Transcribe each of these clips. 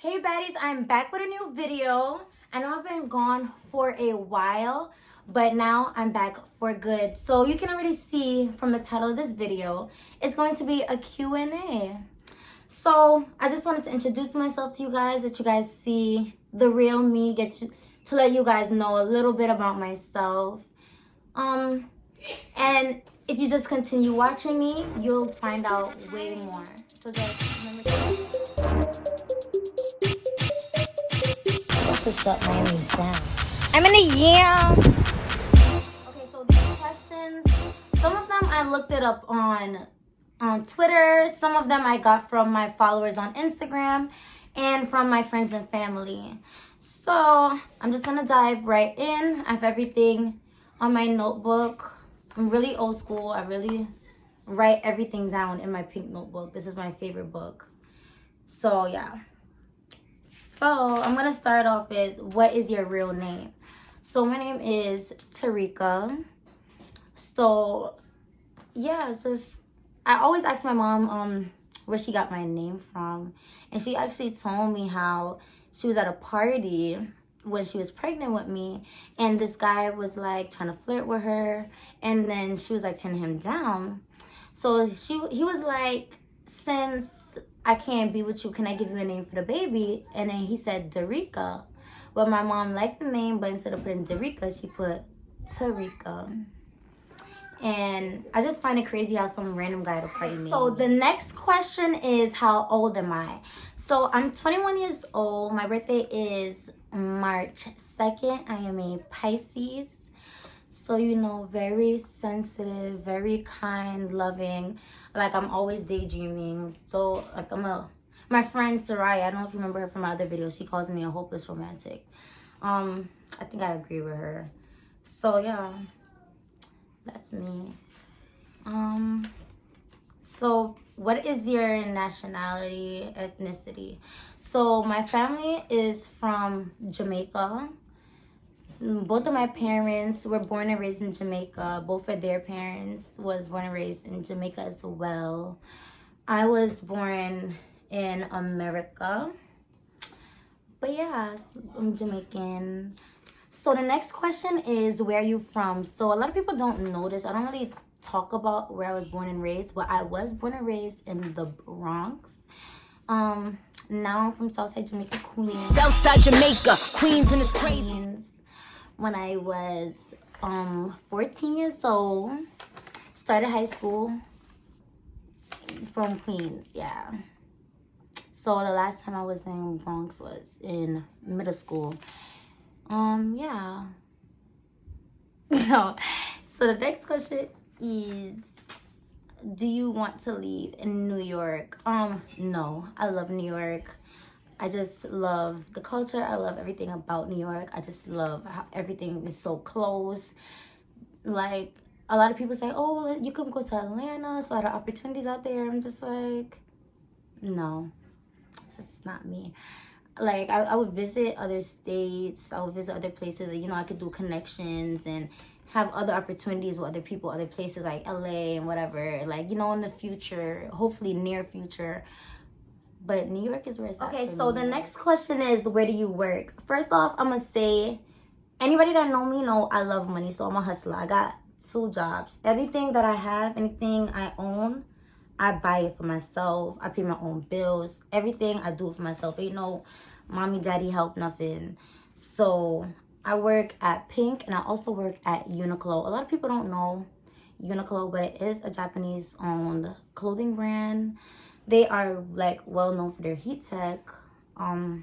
Hey baddies, I'm back with a new video. I know I've been gone for a while, but now I'm back for good. So you can already see from the title of this video, it's going to be a Q&A. So I just wanted to introduce myself to you guys, that you guys see the real me, to let you guys know a little bit about myself. And if you just continue watching me, you'll find out way more. So just remember to shut Miami down. I'm in a Okay, so these questions, some of them I looked it up on Twitter. Some of them I got from my followers on Instagram and from my friends and family. So I'm just gonna dive right in. I have everything on my notebook. I'm really old school. I really write everything down in my pink notebook. This is my favorite book. So yeah. So I'm gonna start off with, what is your real name? So my name is Tarika. So yeah, it's just, I always ask my mom where she got my name from, and she actually told me how she was at a party when she was pregnant with me, and this guy was like trying to flirt with her, and then she was like turning him down. So he was like, since I can't be with you, can I give you a name for the baby? And then he said Darika. But my mom liked the name, but instead of putting Darika, she put Tarika. And I just find it crazy how some random guy at a party named me. So the next question is, how old am I? So I'm 21 years old. My birthday is March 2nd. I am a Pisces. So, you know, very sensitive, very kind, loving. Like, I'm always daydreaming. So, like, my friend Soraya, I don't know if you remember her from my other videos. She calls me a hopeless romantic. I think I agree with her. So, yeah, that's me. So what is your nationality, ethnicity? So my family is from Jamaica. Both of my parents were born and raised in Jamaica. Both of their parents was born and raised in Jamaica as well. I was born in America. But yeah, I'm Jamaican. So the next question is, where are you from? So a lot of people don't know this. I don't really talk about where I was born and raised, but I was born and raised in the Bronx. Now I'm from Southside Jamaica, Queens. Southside Jamaica, Queens, and it's crazy. When I was 14 years old, started high school from Queens, yeah. So the last time I was in Bronx was in middle school. Yeah. No. So the next question is, do you want to leave in New York? No. I love New York. I just love the culture. I love everything about New York. I just love how everything is so close. Like, a lot of people say, oh, you can go to Atlanta. There's a lot of opportunities out there. I'm just like, no. It's just not me. Like, I would visit other states. I would visit other places. You know, I could do connections and have other opportunities with other people, other places like LA and whatever. Like, you know, in the future, hopefully near future. But New York is where it's at. Okay, so the next question is, where do you work? First off, I'm going to say, anybody that know me know I love money, so I'm a hustler. I got 2 jobs. Everything that I have, anything I own, I buy it for myself. I pay my own bills. Everything I do for myself. Ain't no mommy, daddy help, nothing. So I work at Pink, and I also work at Uniqlo. A lot of people don't know Uniqlo, but it is a Japanese-owned clothing brand. They are like well known for their heat tech, and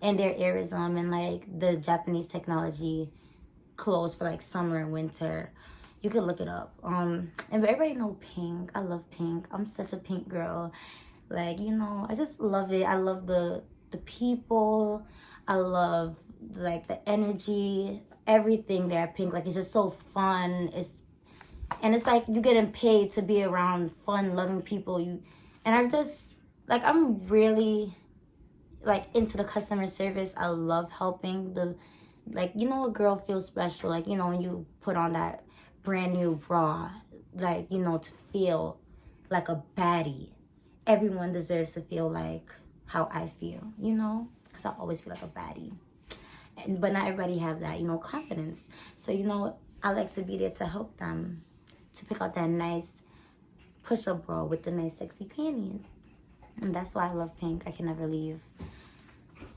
their airism, and like the Japanese technology clothes for like summer and winter. You could look it up. And everybody know Pink. I love Pink. I'm such a Pink girl. Like, you know, I just love it. I love the people. I love like the energy, everything there at Pink. Like, it's just so fun. It's like you getting paid to be around fun, loving people. And I'm just, like, I'm really, like, into the customer service. I love helping like, you know, a girl feels special. Like, you know, when you put on that brand new bra, like, you know, to feel like a baddie. Everyone deserves to feel like how I feel, you know? to always feel like a baddie. But not everybody have that, confidence. So, I like to be there to help them to pick out that nice push-up bra with the nice sexy panties. And that's why I love pink. I can never leave.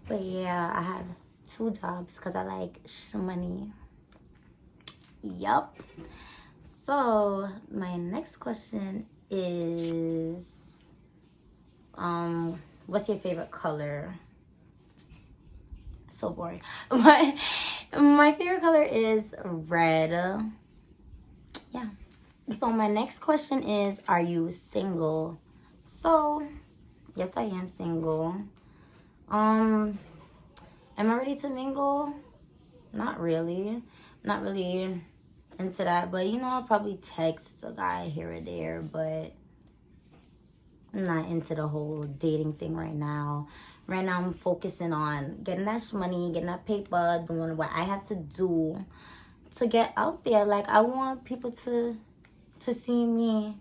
But yeah, I have 2 jobs because I like money. Yup. So my next question is, what's your favorite color? So boring. My favorite color is red. Yeah. So my next question is, are you single? So yes, I am single. Am I ready to mingle? Not really. Not really into that. But I'll probably text a guy here or there, but I'm not into the whole dating thing right now. Right now, I'm focusing on getting that money, getting that paper, doing what I have to do to get out there. Like, I want people to see me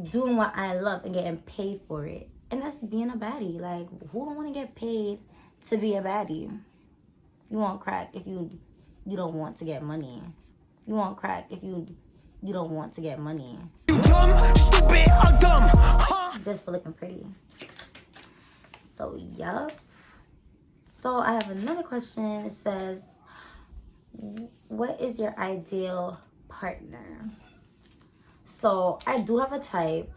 doing what I love and getting paid for it. And that's being a baddie. Like, who don't want to get paid to be a baddie? You won't crack if you don't want to get money. You won't crack if you don't want to get money. You dumb, stupid, or dumb, huh? Just for looking pretty. So, yup. So, I have another question. It says, what is your ideal partner? So, I do have a type.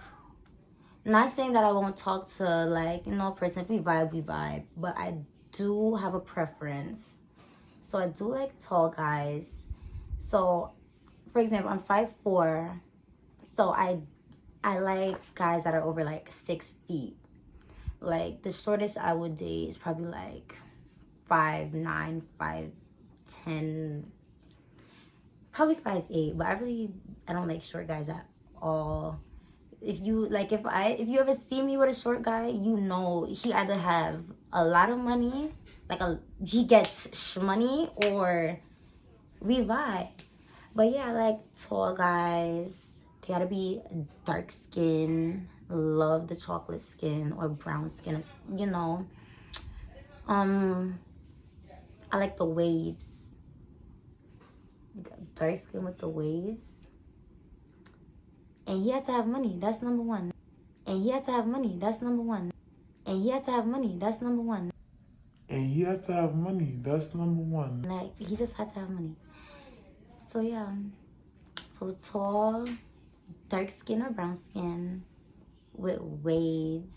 Not saying that I won't talk to, like, a person. If we vibe. But I do have a preference. So, I do like tall guys. So, for example, I'm 5'4". So, I like guys that are over, like, 6 feet. Like, the shortest I would date is probably, like, 5'9", 5'10", probably 5'8". But I don't like short guys at all. If you ever see me with a short guy, he either have a lot of money, he gets money, or we vibe. But yeah, I like tall guys. They gotta be dark skin. Love the chocolate skin or brown skin. I like the waves. Dark skin with the waves. And he has to have money. That's number one. And he has to have money. That's number one. And he has to have money. That's number one. And he has to have money. That's number one. Like, he just has to have money. So yeah. So tall, dark skin or brown skin with waves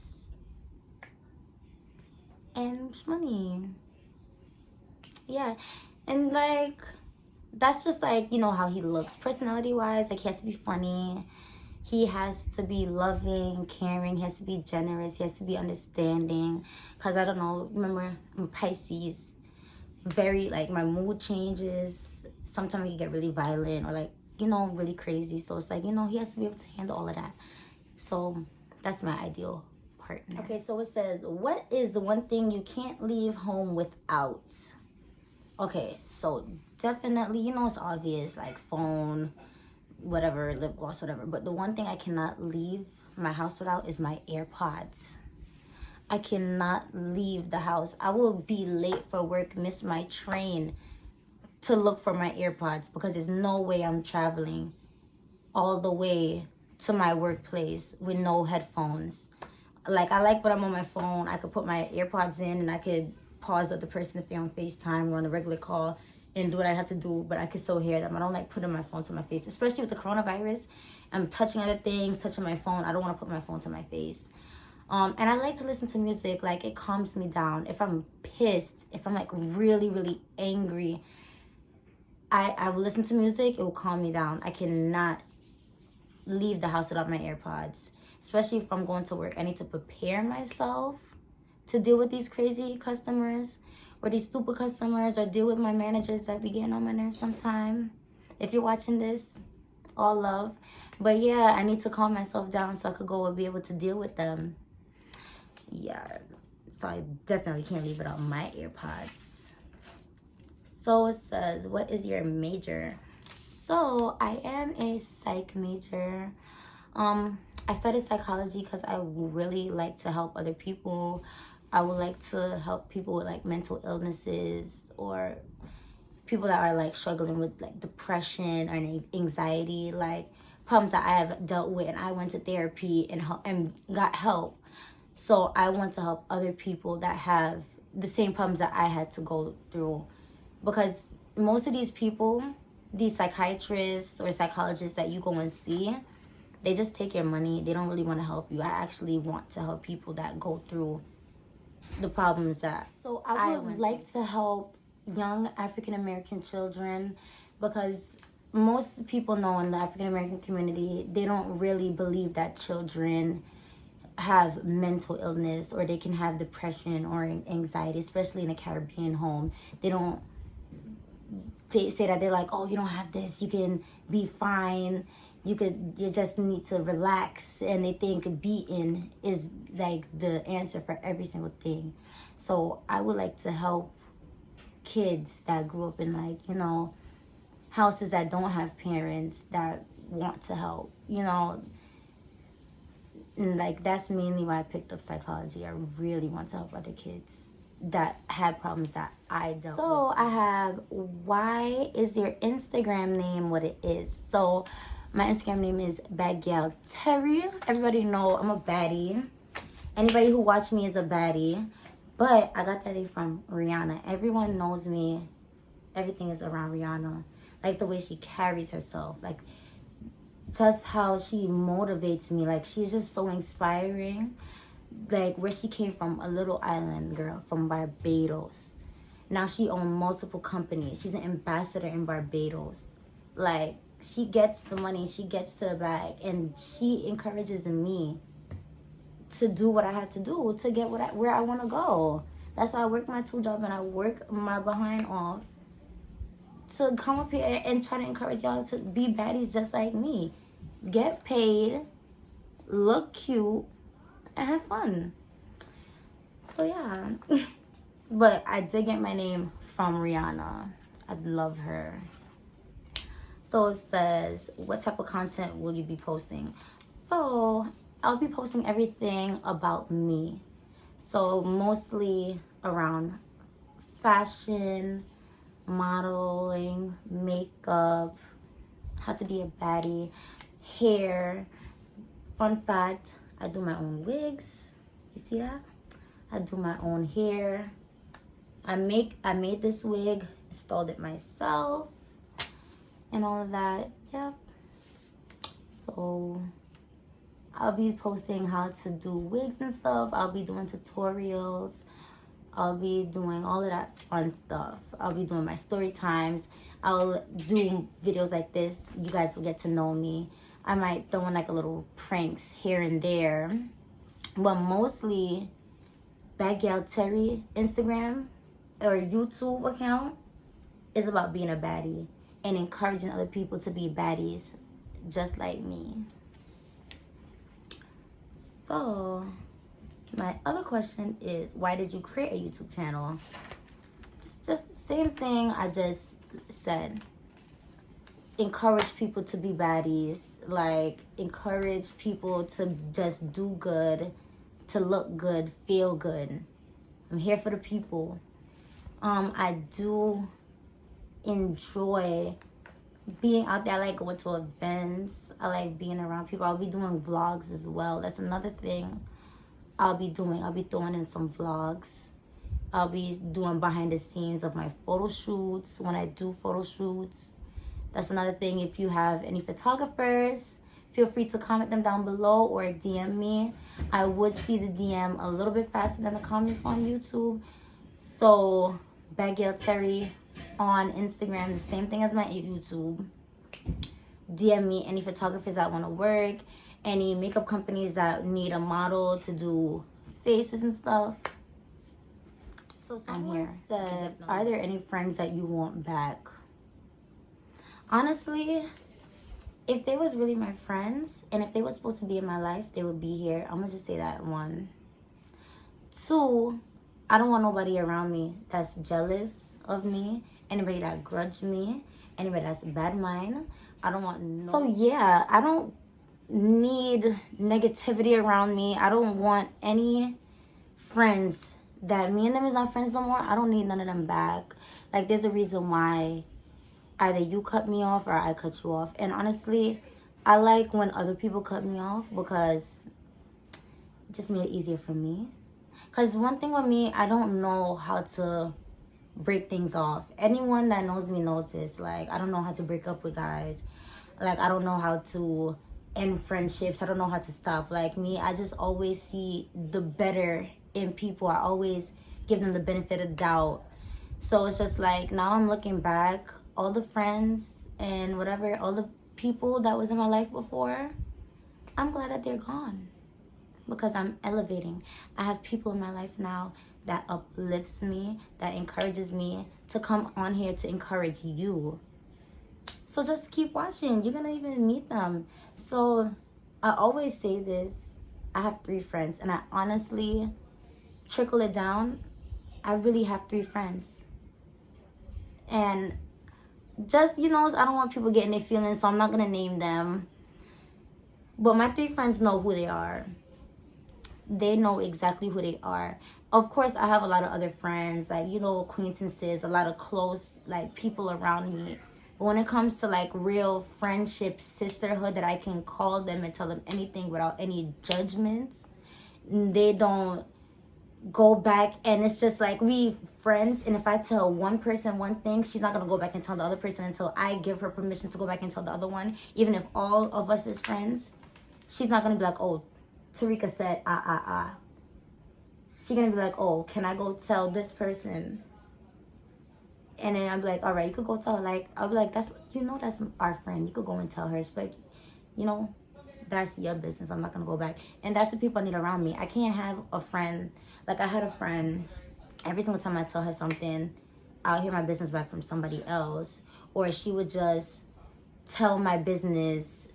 and money. Yeah. And that's just how he looks personality wise. Like, he has to be funny. He has to be loving, caring. He has to be generous. He has to be understanding. Because I don't know, remember, I'm Pisces. Very, my mood changes. Sometimes I can get really violent or really crazy. So it's he has to be able to handle all of that. So that's my ideal partner. Okay, so it says, what is the one thing you can't leave home without? Okay, so definitely, it's obvious, phone, whatever, lip gloss, whatever. But the one thing I cannot leave my house without is my AirPods. I cannot leave the house. I will be late for work, miss my train to look for my AirPods because there's no way I'm traveling all the way to my workplace with no headphones. I like when I'm on my phone, I could put my AirPods in and I could pause with the person if they're on FaceTime or on the regular call and do what I have to do, but I can still hear them. I don't like putting my phone to my face, especially with the coronavirus. I'm touching other things, touching my phone. I don't want to put my phone to my face. And I like to listen to music. It calms me down. If I'm pissed, if I'm really, really angry, I will listen to music. It will calm me down. I cannot leave the house without my AirPods, especially if I'm going to work. I need to prepare myself to deal with these crazy customers or these stupid customers, or deal with my managers that be getting on my nerves sometime. If you're watching this, all love. But yeah, I need to calm myself down so I could go and be able to deal with them. Yeah, so I definitely can't leave without my AirPods. So it says, what is your major? So I am a psych major. I studied psychology because I really like to help other people I would like to help people with like mental illnesses or people that are like struggling with like depression or anxiety, like problems that I have dealt with, and I went to therapy and got help. So I want to help other people that have the same problems that I had to go through, because most of these people, these psychiatrists or psychologists that you go and see, they just take your money. They don't really want to help you. I actually want to help people that go through the problems that. So I would like to help young African American children, because most people know in the African American community, they don't really believe that children have mental illness or they can have depression or anxiety, especially in a Caribbean home. They say that they're like, oh, you don't have this, you can be fine, you just need to relax, and they think beating is like the answer for every single thing. So I would like to help kids that grew up in like, you know, houses that don't have parents that want to help, you know. And like that's mainly why I picked up psychology. I really want to help other kids that had problems that I dealt with. So I have, why is your Instagram name what it is? So my Instagram name is Badgal Terry. Everybody know I'm a baddie. Anybody who watched me is a baddie. But I got that name from Rihanna. Everyone knows me. Everything is around Rihanna. Like the way she carries herself. Like just how she motivates me. Like she's just so inspiring. Like where she came from, a little island girl from Barbados. Now she owns multiple companies. She's an ambassador in Barbados. Like she gets the money, she gets to the bag, and she encourages me to do what I have to do to get where I want to go. That's why I work my 2 jobs and I work my behind off to come up here and try to encourage y'all to be baddies just like me. Get paid, look cute, and have fun. So yeah. But I did get my name from Rihanna. I love her. So it says, what type of content will you be posting? So I'll be posting everything about me. So mostly around fashion, modeling, makeup, how to be a baddie, hair. Fun fact, I do my own wigs. You see that? I do my own hair. I made this wig, installed it myself, and all of that. Yep. So I'll be posting how to do wigs and stuff. I'll be doing tutorials. I'll be doing all of that fun stuff. I'll be doing my story times. I'll do videos like this. You guys will get to know me. I might throw in like a little pranks here and there. But mostly, Badgal Terry Instagram or YouTube account is about being a baddie and encouraging other people to be baddies just like me. So my other question is, why did you create a YouTube channel? It's just the same thing I just said. Encourage people to be baddies. Like, encourage people to just do good, to look good, feel good. I'm here for the people. I do enjoy being out there. I like going to events. I like being around people. I'll be doing vlogs as well. That's another thing I'll be doing. I'll be throwing in some vlogs. I'll be doing behind the scenes of my photo shoots when I do photo shoots. That's another thing. If you have any photographers, feel free to comment them down below or DM me. I would see the DM a little bit faster than the comments on YouTube. So, Badgal Terry on Instagram, the same thing as my YouTube. DM me any photographers that want to work, any makeup companies that need a model to do faces and stuff. So someone said, are there any friends that you want back? Honestly, if they was really my friends and if they were supposed to be in my life, they would be here. I'm gonna just say that. 1. 2, I don't want nobody around me that's jealous of me, anybody that grudge me, anybody that's bad mind. I don't want no. So yeah, I don't need negativity around me. I don't want any friends that me and them is not friends no more, I don't need none of them back. Like, there's a reason why either you cut me off or I cut you off. And honestly, I like when other people cut me off because it just made it easier for me. Because one thing with me, I don't know how to break things off. Anyone that knows me knows this. Like, I don't know how to break up with guys. Like, I don't know how to end friendships. I don't know how to stop. Like, me, I just always see the better in people. I always give them the benefit of doubt. So it's just like, now I'm looking back, all the friends and whatever, all the people that was in my life before, I'm glad that they're gone. Because I'm elevating. I have people in my life now that uplifts me, that encourages me to come on here to encourage you. So just keep watching. You're gonna even meet them. So I always say this. I have 3 friends, and I honestly trickle it down. I really have 3 friends. And just, you know, I don't want people getting their feelings, so I'm not gonna name them. But my 3 friends know who they are. They know exactly who they are. Of course, I have a lot of other friends, like, you know, acquaintances, a lot of close, like, people around me. But when it comes to, like, real friendship, sisterhood, that I can call them and tell them anything without any judgments, they don't go back. And it's just like, we friends, and if I tell one person one thing, she's not going to go back and tell the other person until I give her permission to go back and tell the other one. Even if all of us is friends, she's not going to be like, oh, Tarika said, She's going to be like, oh, can I go tell this person? And then I'm like, all right, you could go tell her. Like, I'll be like, that's our friend. You could go and tell her. She's like, you know, that's your business. I'm not going to go back. And that's the people I need around me. I can't have a friend. Like, I had a friend, every single time I tell her something, I'll hear my business back from somebody else. Or she would just tell my business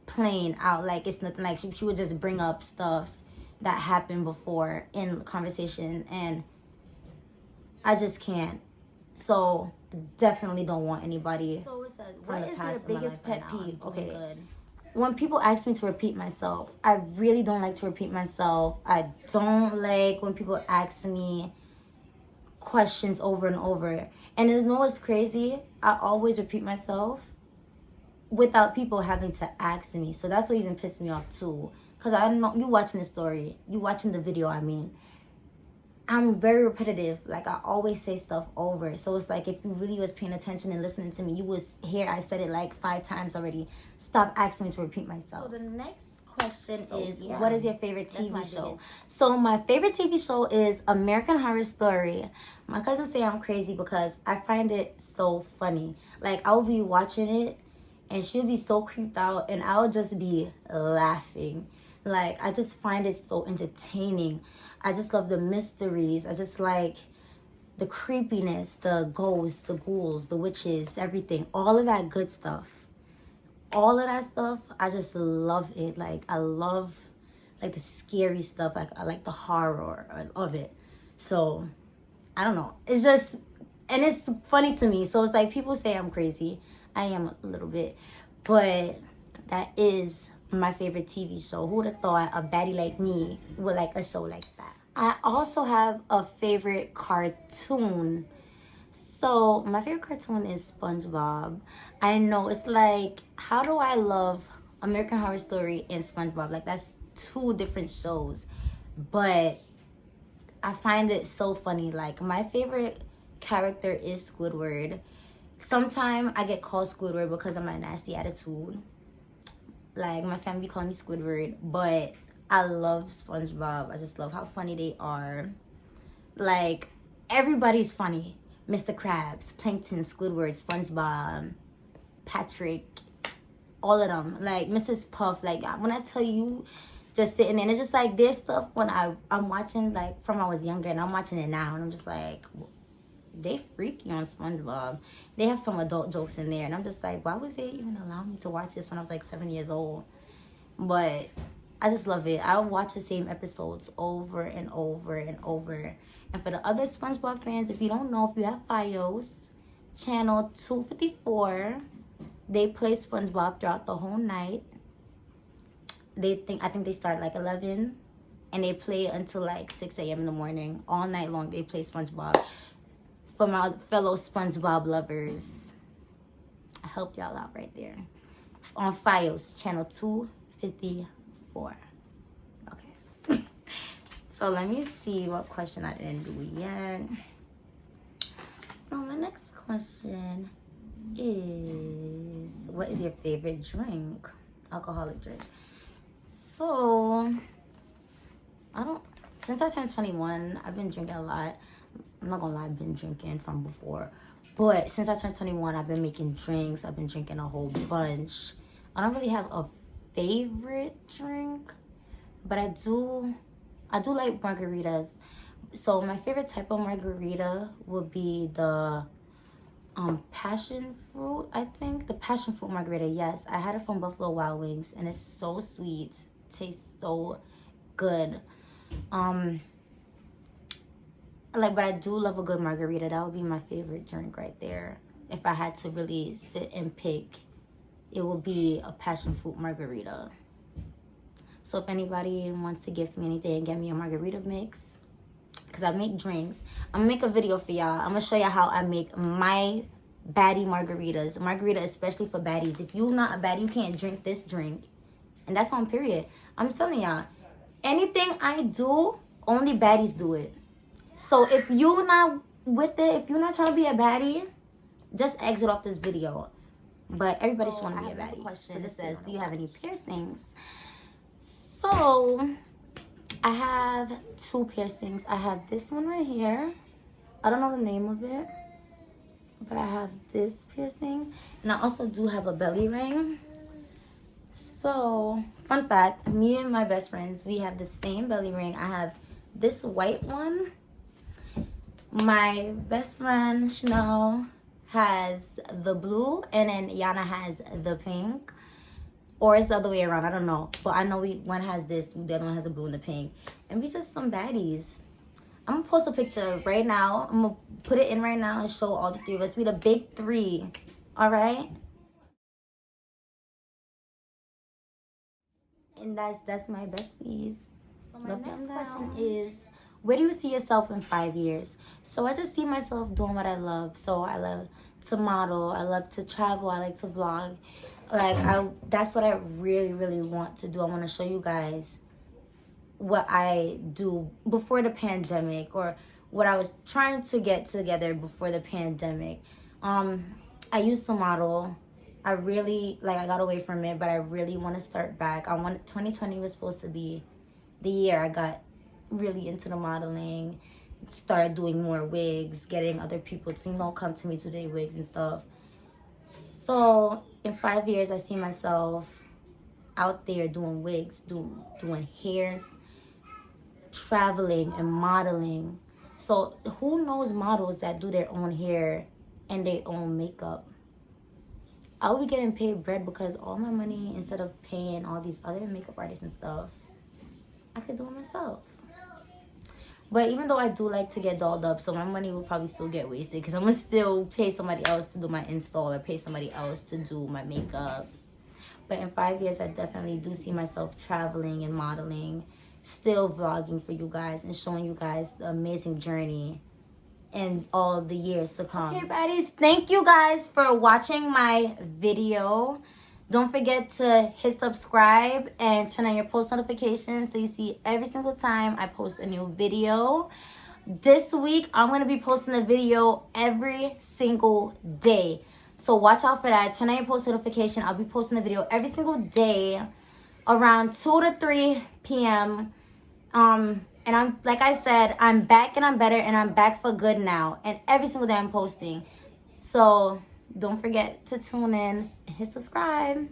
plain out, like it's nothing. Like, she would just bring up stuff that happened before in conversation, and I just can't. So definitely don't want anybody. So what's that? What is your biggest pet peeve? Okay, good. When people ask me to repeat myself, I really don't like to repeat myself. I don't like when people ask me questions over and over. And you know what's crazy? I always repeat myself without people having to ask me. So that's what even pissed me off too. Because I know you watching the story, you watching the video, I mean. I'm very repetitive. Like, I always say stuff over. So it's like, if you really was paying attention and listening to me, you was here. I said it like 5 times already. Stop asking me to repeat myself. So the next question is, what is your favorite TV show? So my favorite TV show is American Horror Story. My cousins say I'm crazy because I find it so funny. Like, I'll be watching it and she'll be so creeped out and I'll just be laughing. Like, I just find it so entertaining. I just love the mysteries. I just like the creepiness, the ghosts, the ghouls, the witches, everything. All of that good stuff. All of that stuff, I just love it. Like, I love, like, the scary stuff. Like, I like the horror of it. So, I don't know. It's just, and it's funny to me. So, it's like, people say I'm crazy. I am a little bit. But that is my favorite TV show. Who would have thought a baddie like me would like a show like that? I also have a favorite cartoon. So my favorite cartoon is SpongeBob. I know, it's like, how do I love American Horror Story and SpongeBob? Like, that's 2 different shows, but I find it so funny. Like, my favorite character is Squidward. Sometimes I get called Squidward because of my nasty attitude. Like, my family call me Squidward, but I love SpongeBob. I just love how funny they are. Like, everybody's funny. Mr. Krabs, Plankton, Squidward, SpongeBob, Patrick, all of them. Like, Mrs. Puff. Like, when I tell you, just sitting there, and it's just like, there's stuff when I'm watching, like, from when I was younger, and I'm watching it now, and I'm just like, they freaky on SpongeBob. They have some adult jokes in there, and I'm just like, why was they even allowing me to watch this when I was like 7 years old? But I just love it. I'll watch the same episodes over and over and over. And for the other SpongeBob fans, if you don't know, if you have Fios, channel 254, they play SpongeBob throughout the whole night. I think they start like 11 and they play until like 6 a.m. in the morning. All night long, they play SpongeBob. For my fellow SpongeBob lovers, I helped y'all out right there. On Fios, channel 254. Okay. So let me see what question I didn't do yet. So my next question is, what is your favorite drink? Alcoholic drink. So, since I turned 21, I've been drinking a lot. I'm not gonna lie, I've been drinking from before. But since I turned 21, I've been making drinks. I've been drinking a whole bunch. I don't really have a favorite drink, but I do like margaritas. So my favorite type of margarita would be the passion fruit, I think. The passion fruit margarita, yes. I had it from Buffalo Wild Wings, and it's so sweet. Tastes so good. But I do love a good margarita. That would be my favorite drink right there. If I had to really sit and pick, it would be a passion fruit margarita. So if anybody wants to gift me anything, get me a margarita mix, because I make drinks. I'm gonna make a video for y'all. I'm gonna show y'all how I make my baddie margaritas. Margarita especially for baddies. If you're not a baddie, you can't drink this drink. And that's on period. I'm telling y'all, anything I do, only baddies do it. So if you're not with it, if you're not trying to be a baddie, just exit off this video. But everybody should want to be a baddie. Question. So it says, do you have any piercings? So I have 2 piercings. I have this one right here. I don't know the name of it, but I have this piercing. And I also do have a belly ring. So, fun fact, me and my best friends, we have the same belly ring. I have this white one. My best friend, Chanel, has the blue, and then Yana has the pink. Or it's the other way around, I don't know. But I know one has this, the other one has the blue and the pink. And we just some baddies. I'm gonna post a picture right now. I'm gonna put it in right now and show all the 3 of us. We the big 3, all right? And that's my besties. So my next question is, where do you see yourself in 5 years? So I just see myself doing what I love. So I love to model. I love to travel. I like to vlog. That's what I really, really want to do. I want to show you guys what I do before the pandemic, or what I was trying to get together before the pandemic. I used to model. I really, I got away from it, but I really want to start back. 2020 was supposed to be the year I got really into the modeling, started doing more wigs, getting other people to, come to me to do wigs and stuff. So in 5 years, I see myself out there doing wigs, doing hairs, traveling and modeling. So who knows models that do their own hair and their own makeup? I'll be getting paid bread because all my money, instead of paying all these other makeup artists and stuff, I could do it myself. But even though I do like to get dolled up, so my money will probably still get wasted, because I'm going to still pay somebody else to do my install, or pay somebody else to do my makeup. But in 5 years, I definitely do see myself traveling and modeling, still vlogging for you guys and showing you guys the amazing journey and all the years to come. Okay, baddies, thank you guys for watching my video. Don't forget to hit subscribe and turn on your post notifications so you see every single time I post a new video. This week, I'm going to be posting a video every single day. So watch out for that. Turn on your post notification. I'll be posting a video every single day around 2 to 3 p.m. And I'm, like I said, I'm back and I'm better, and I'm back for good now. And every single day I'm posting. So don't forget to tune in and hit subscribe.